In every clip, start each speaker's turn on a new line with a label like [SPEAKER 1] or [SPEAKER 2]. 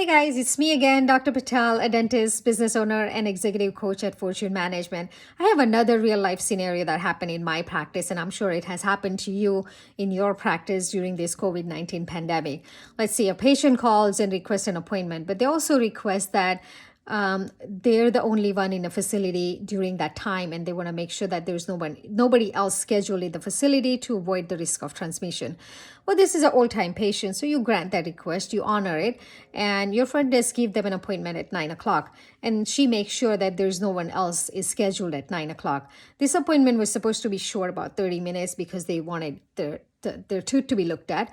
[SPEAKER 1] Hey guys, it's me again, Dr. Patel, a dentist, business owner, and executive coach at Fortune Management. I have another real life scenario that happened in my practice, and I'm sure it has happened to you in your practice during this COVID-19 pandemic. Let's say a patient calls and requests an appointment, but they also request that they're the only one in the facility during that time, and they want to make sure that there's nobody else scheduled in the facility to avoid the risk of transmission. Well, this is an old-time patient, so you grant that request, you honor it, and your front desk give them an appointment at 9 o'clock, and she makes sure that there's no one else is scheduled at 9 o'clock. This appointment was supposed to be short, about 30 minutes, because they wanted their tooth to be looked at.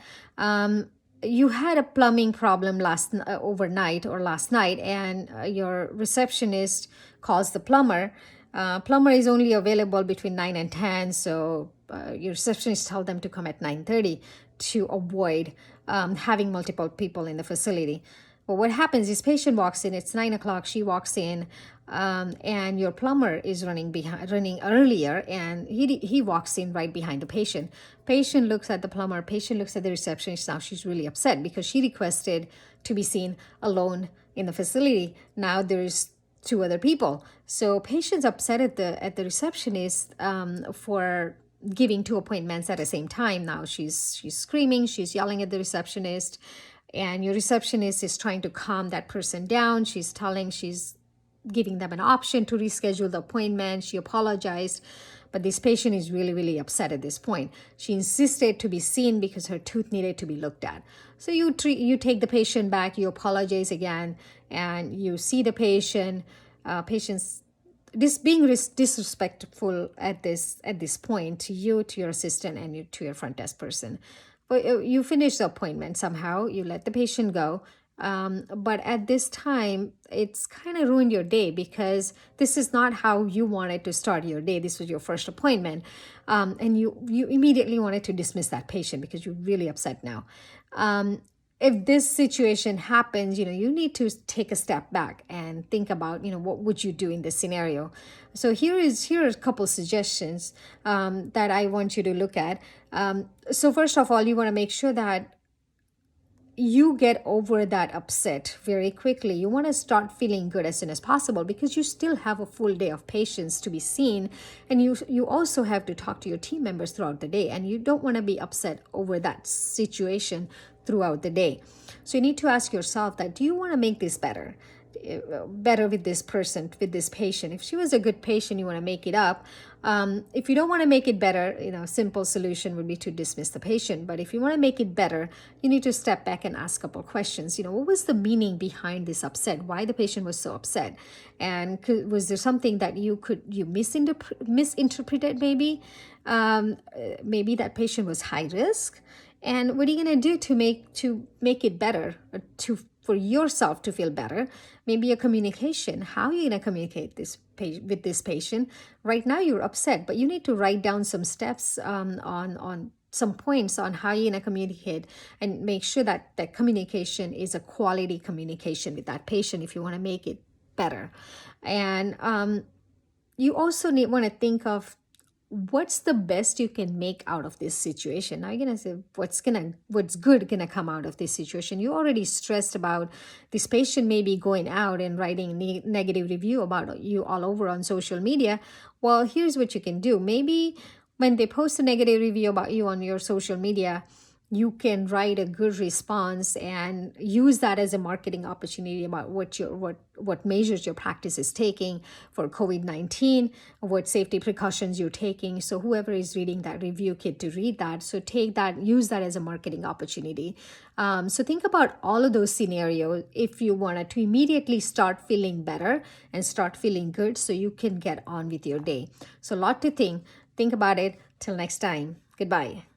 [SPEAKER 1] You had a plumbing problem overnight or last night, and your receptionist calls the plumber. Plumber is only available between 9 and 10, so your receptionist tell them to come at 9:30 to avoid having multiple people in the facility. Well, what happens is patient walks in, it's 9 o'clock, she walks in, and your plumber is running earlier, and he walks in right behind the patient. Patient looks at the plumber, patient looks at the receptionist. Now she's really upset because she requested to be seen alone in the facility. Now there's two other people. So patient's upset at the receptionist for giving two appointments at the same time. Now she's screaming, she's yelling at the receptionist, and your receptionist is trying to calm that person down. She's giving them an option to reschedule the appointment. She apologized, but this patient is really, really upset at this point. She insisted to be seen because her tooth needed to be looked at. So you take the patient back, you apologize again, and you see the patient. Patient's being disrespectful at this point to you, to your assistant, and to your front desk person. But you finish the appointment somehow. You let the patient go. But at this time, it's kind of ruined your day because this is not how you wanted to start your day. This was your first appointment. And you immediately wanted to dismiss that patient because you're really upset now. If this situation happens, you need to take a step back and think about, what would you do in this scenario? So here are a couple suggestions that I want you to look at. So first of all, you want to make sure that you get over that upset very quickly. You want to start feeling good as soon as possible because you still have a full day of patients to be seen, and you also have to talk to your team members throughout the day, and you don't want to be upset over that situation throughout the day. So you need to ask yourself that, do you want to make this better with this person, with this patient? If she was a good patient, you want to make it up. If you don't want to make it better, simple solution would be to dismiss the patient. But if you want to make it better, you need to step back and ask a couple questions. What was the meaning behind this upset? Why the patient was so upset? And was there something that you misinterpreted maybe? Maybe that patient was high risk. And what are you going to do to make it better, for yourself to feel better? Maybe a communication. How are you going to communicate with this patient? Right now you're upset, but you need to write down some steps on some points on how you're going to communicate, and make sure that that communication is a quality communication with that patient if you want to make it better. And you also want to think of what's the best you can make out of this situation. Now you're gonna say what's good gonna come out of this situation. You already stressed about this patient maybe going out and writing negative review about you all over on social media. Well, here's what you can do. Maybe when they post a negative review about you on your social media, you can write a good response and use that as a marketing opportunity about what measures your practice is taking for COVID-19, what safety precautions you're taking. So whoever is reading that review, kid to read that. So use that as a marketing opportunity. So think about all of those scenarios if you wanted to immediately start feeling better and start feeling good so you can get on with your day. So a lot to think about it. Till next time. Goodbye.